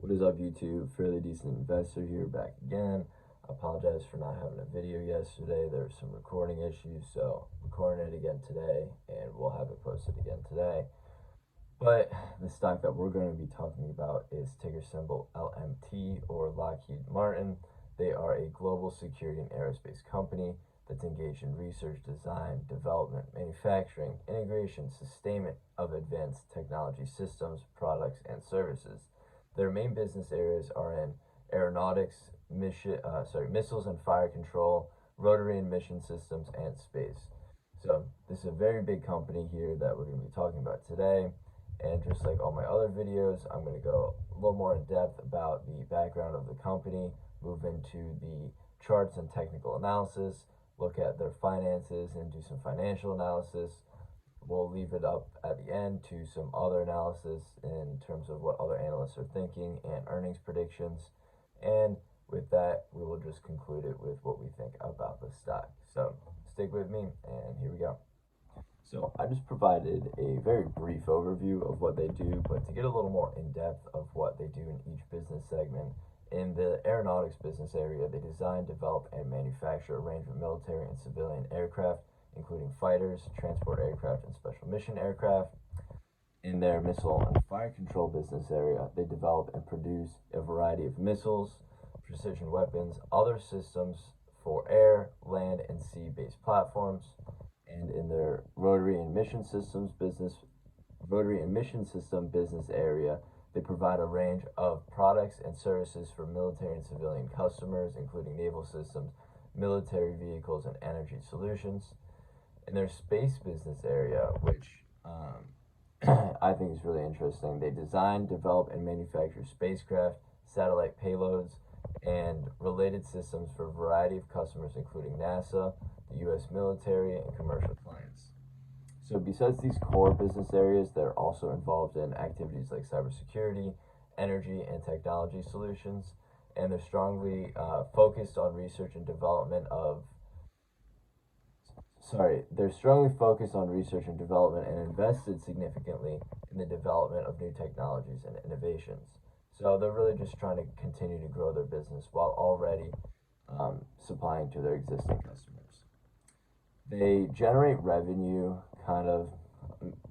What is up, YouTube? Fairly Decent Investor here, back again. I apologize for not having a video yesterday. There were some recording issues, so recording it again today, and we'll have it posted again today. But the stock that we're going to be talking about is ticker symbol LMT, or Lockheed Martin. They are a global security and aerospace company that's engaged in research, design, development, manufacturing, integration, sustainment of advanced technology systems, products, and services. Their main business areas are in aeronautics, missiles and fire control, rotary and mission systems, and space. So this is a very big company here that we're going to be talking about today. And just like all my other videos, I'm going to go a little more in depth about the background of the company, move into the charts and technical analysis, look at their finances and do some financial analysis. We'll leave it up at the end to some other analysis in terms of what other analysts are thinking and earnings predictions. And with that, we will just conclude it with what we think about the stock. So stick with me, and here we go. So I just provided a very brief overview of what they do, but to get a little more in depth of what they do in each business segment, in the aeronautics business area, they design, develop, and manufacture a range of military and civilian aircraft, including fighters, transport aircraft, and special mission aircraft. In their missile and fire control business area, they develop and produce a variety of missiles, precision weapons, other systems for air, land, and sea-based platforms. And in their rotary and mission system business area, they provide a range of products and services for military and civilian customers, including naval systems, military vehicles, and energy solutions. In their space business area, which I think is really interesting, they design, develop, and manufacture spacecraft, satellite payloads, and related systems for a variety of customers, including NASA, the U.S. military, and commercial clients. So besides these core business areas, they're also involved in activities like cybersecurity, energy, and technology solutions, and they're strongly focused on research and development and invested significantly in the development of new technologies and innovations. So they're really just trying to continue to grow their business while already supplying to their existing customers. They generate revenue kind of,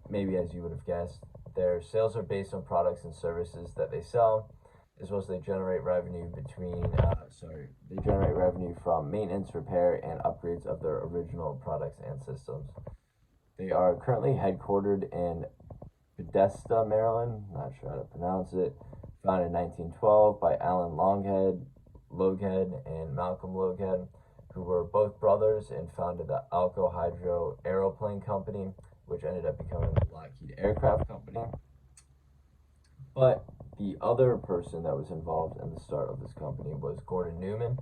maybe as you would have guessed. Their sales are based on products and services that they sell, as well as they generate revenue from maintenance, repair, and upgrades of their original products and systems. They are currently headquartered in Bethesda, Maryland, not sure how to pronounce it, founded in 1912 by Alan Lockheed and Malcolm Lockheed, who were both brothers and founded the Alco Hydro Aeroplane Company, which ended up becoming the Lockheed Aircraft Company. But the other person that was involved in the start of this company was Gordon Newman,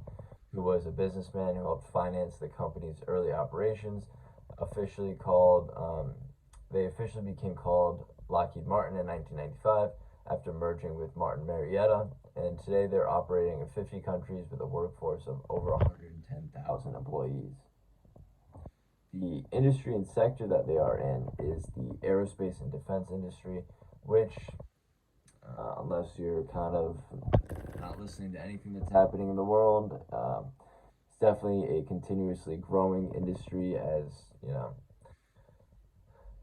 who was a businessman who helped finance the company's early operations. They officially became called Lockheed Martin in 1995 after merging with Martin Marietta, and today they're operating in 50 countries with a workforce of over 110,000 employees. The industry and sector that they are in is the aerospace and defense industry, which, unless you're kind of not listening to anything that's happening in the world, it's definitely a continuously growing industry, as you know,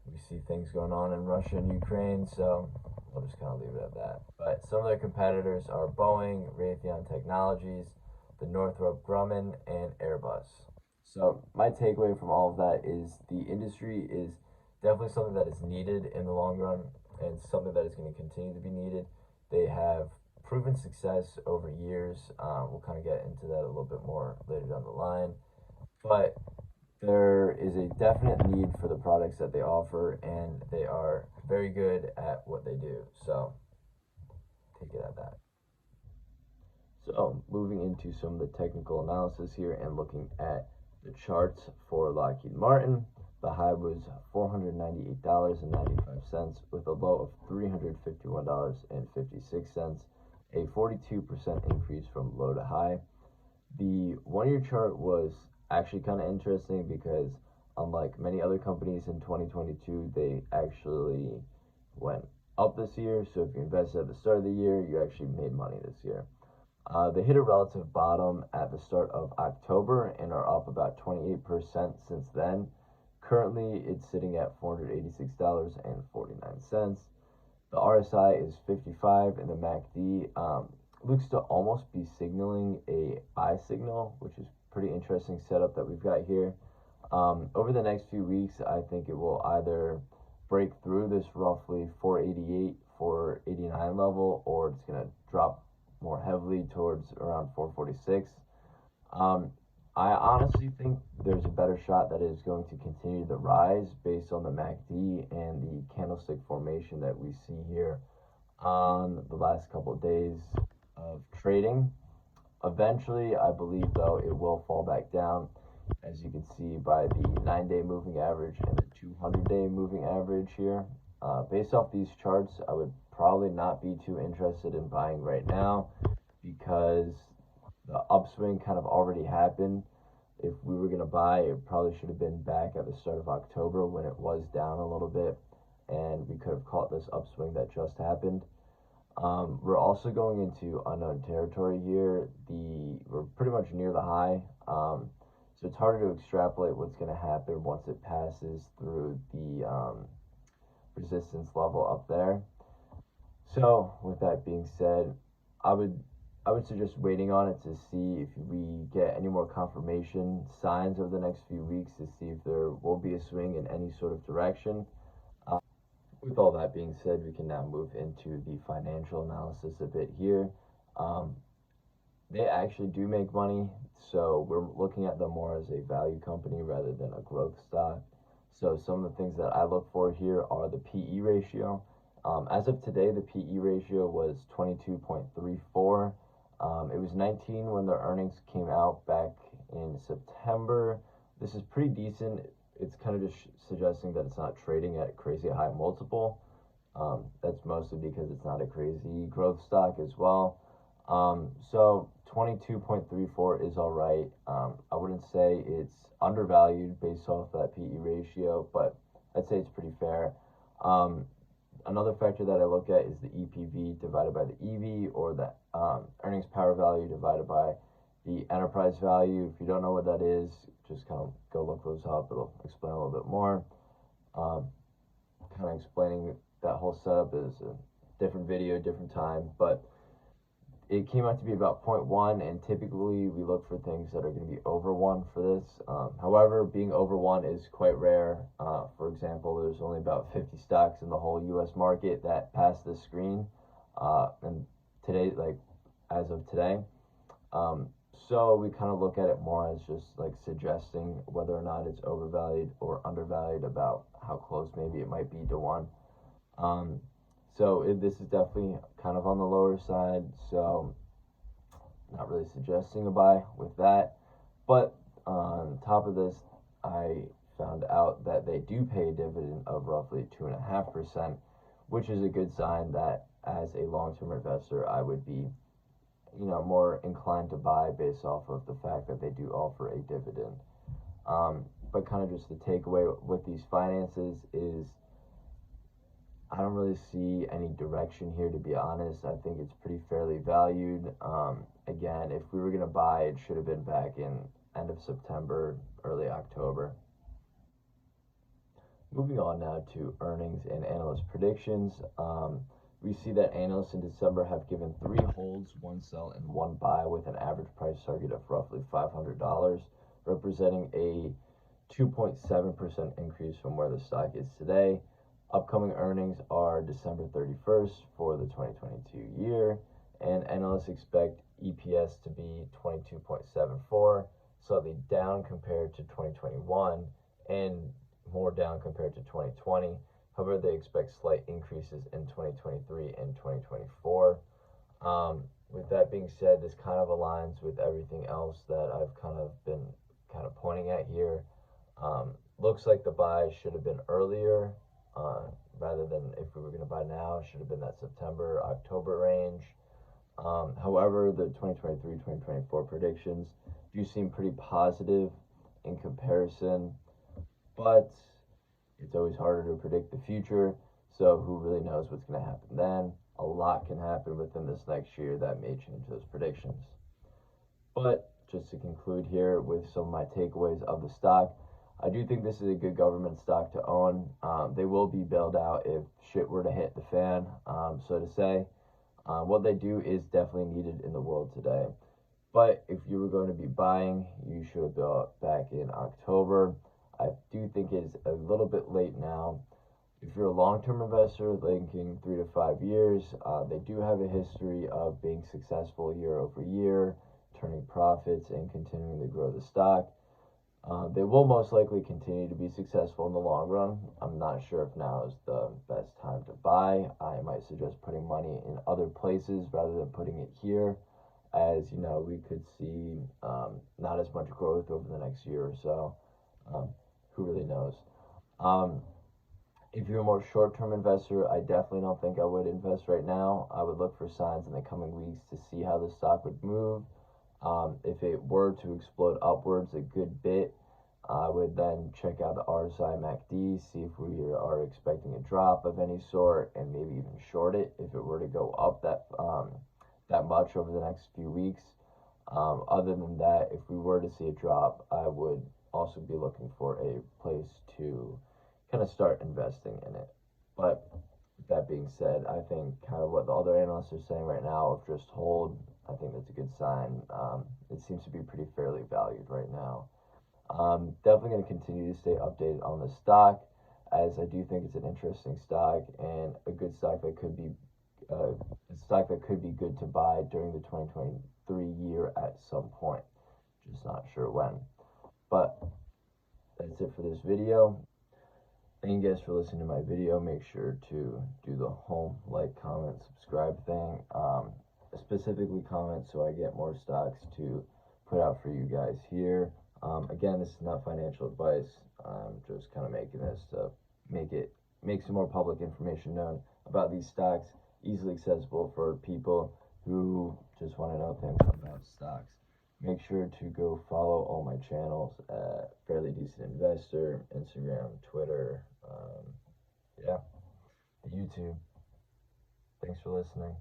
we see things going on in Russia and Ukraine, so I'll just kind of leave it at that. But some of their competitors are Boeing, Raytheon Technologies, the Northrop Grumman, and Airbus. So my takeaway from all of that is the industry is definitely something that is needed in the long run, and something that is going to continue to be needed. They have proven success over years. We'll kind of get into that a little bit more later down the line. But there is a definite need for the products that they offer, and they are very good at what they do. So take it at that. So moving into some of the technical analysis here and looking at the charts for Lockheed Martin, the high was $498.95 with a low of $351.56, a 42% increase from low to high. The 1-year chart was actually kind of interesting because, unlike many other companies in 2022, they actually went up this year. So if you invested at the start of the year, you actually made money this year. They hit a relative bottom at the start of October and are up about 28% since then. Currently, it's sitting at $486.49. The RSI is 55, and the MACD looks to almost be signaling a buy signal, which is pretty interesting setup that we've got here. Over the next few weeks, I think it will either break through this roughly 488, 489 level, or it's going to drop more heavily towards around 446. I honestly think there's a better shot that it's going to continue the rise based on the MACD and the candlestick formation that we see here on the last couple of days of trading. Eventually, I believe, though, it will fall back down, as you can see by the 9-day moving average and the 200-day moving average here. Based off these charts, I would probably not be too interested in buying right now because the upswing kind of already happened. If we were going to buy, it probably should have been back at the start of October when it was down a little bit, and we could have caught this upswing that just happened. We're also going into unknown territory here. We're pretty much near the high, so it's harder to extrapolate what's going to happen once it passes through the resistance level up there. So with that being said, I would suggest waiting on it to see if we get any more confirmation signs over the next few weeks to see if there will be a swing in any sort of direction. With all that being said, we can now move into the financial analysis a bit here. They actually do make money, so we're looking at them more as a value company rather than a growth stock. So some of the things that I look for here are the PE ratio. As of today, the PE ratio was 22.34. It was 19 when the earnings came out back in September. This is pretty decent. It's kind of just suggesting that it's not trading at a crazy high multiple. That's mostly because it's not a crazy growth stock as well. So 22.34 is all right. I wouldn't say it's undervalued based off that PE ratio, but I'd say it's pretty fair. Another factor that I look at is the EPV divided by the EV, or the earnings power value divided by the enterprise value. If you don't know what that is, just kind of go look those up. It'll explain a little bit more. Kind of explaining that whole setup is a different video, different time, but it came out to be about 0.1, and typically we look for things that are going to be over 1 for this. However, being over 1 is quite rare. For example, there's only about 50 stocks in the whole US market that pass this screen, and today, like as of today. So we kind of look at it more as just like suggesting whether or not it's overvalued or undervalued, about how close maybe it might be to 1. So this is definitely kind of on the lower side, so not really suggesting a buy with that. But on top of this, I found out that they do pay a dividend of roughly 2.5%, which is a good sign that as a long-term investor, I would be, more inclined to buy based off of the fact that they do offer a dividend. But kind of just the takeaway with these finances is I don't really see any direction here, to be honest. I think it's pretty fairly valued. Again, if we were going to buy, it should have been back in end of September, early October. Moving on now to earnings and analyst predictions. We see that analysts in December have given 3 holds, 1 sell, and 1 buy with an average price target of roughly $500, representing a 2.7% increase from where the stock is today. Upcoming earnings are December 31st for the 2022 year, and analysts expect EPS to be 22.74, slightly down compared to 2021 and more down compared to 2020. However, they expect slight increases in 2023 and 2024. With that being said, this kind of aligns with everything else that I've kind of been pointing at here. Looks like the buy should have been earlier. Rather than if we were going to buy now, it should have been that September, October range. However, the 2023-2024 predictions do seem pretty positive in comparison, but it's always harder to predict the future. So who really knows what's going to happen then? A lot can happen within this next year that may change those predictions. But just to conclude here with some of my takeaways of the stock, I do think this is a good government stock to own. They will be bailed out if shit were to hit the fan, so to say. What they do is definitely needed in the world today. But if you were going to be buying, you should have bought back in October. I do think it's a little bit late now. If you're a long-term investor thinking 3 to 5 years, they do have a history of being successful year over year, turning profits and continuing to grow the stock. They will most likely continue to be successful in the long run. I'm not sure if now is the best time to buy. I might suggest putting money in other places rather than putting it here, as you know, we could see not as much growth over the next year or so. Who really knows? If you're a more short-term investor, I definitely don't think I would invest right now. I would look for signs in the coming weeks to see how the stock would move. If it were to explode upwards a good bit, I would then check out the RSI MACD, see if we are expecting a drop of any sort, and maybe even short it if it were to go up that much over the next few weeks. Other than that, if we were to see a drop, I would also be looking for a place to kind of start investing in it. But with that being said, I think kind of what the other analysts are saying right now of just hold, I think that's a good sign. It seems to be pretty fairly valued right now. Definitely going to continue to stay updated on the stock, as I do think it's an interesting stock and a good stock that could be a stock that could be good to buy during the 2023 year at some point. Just not sure when. But that's it for this video. Thank you guys for listening to my video. Make sure to do the home, like, comment, subscribe thing. Specifically comment so I get more stocks to put out for you guys here. Again, this is not financial advice. I'm just kind of making this to make some more public information known about these stocks, easily accessible for people who just want to know things about stocks. Make sure to go follow all my channels at Fairly Decent Investor, Instagram, Twitter, YouTube. Thanks for listening.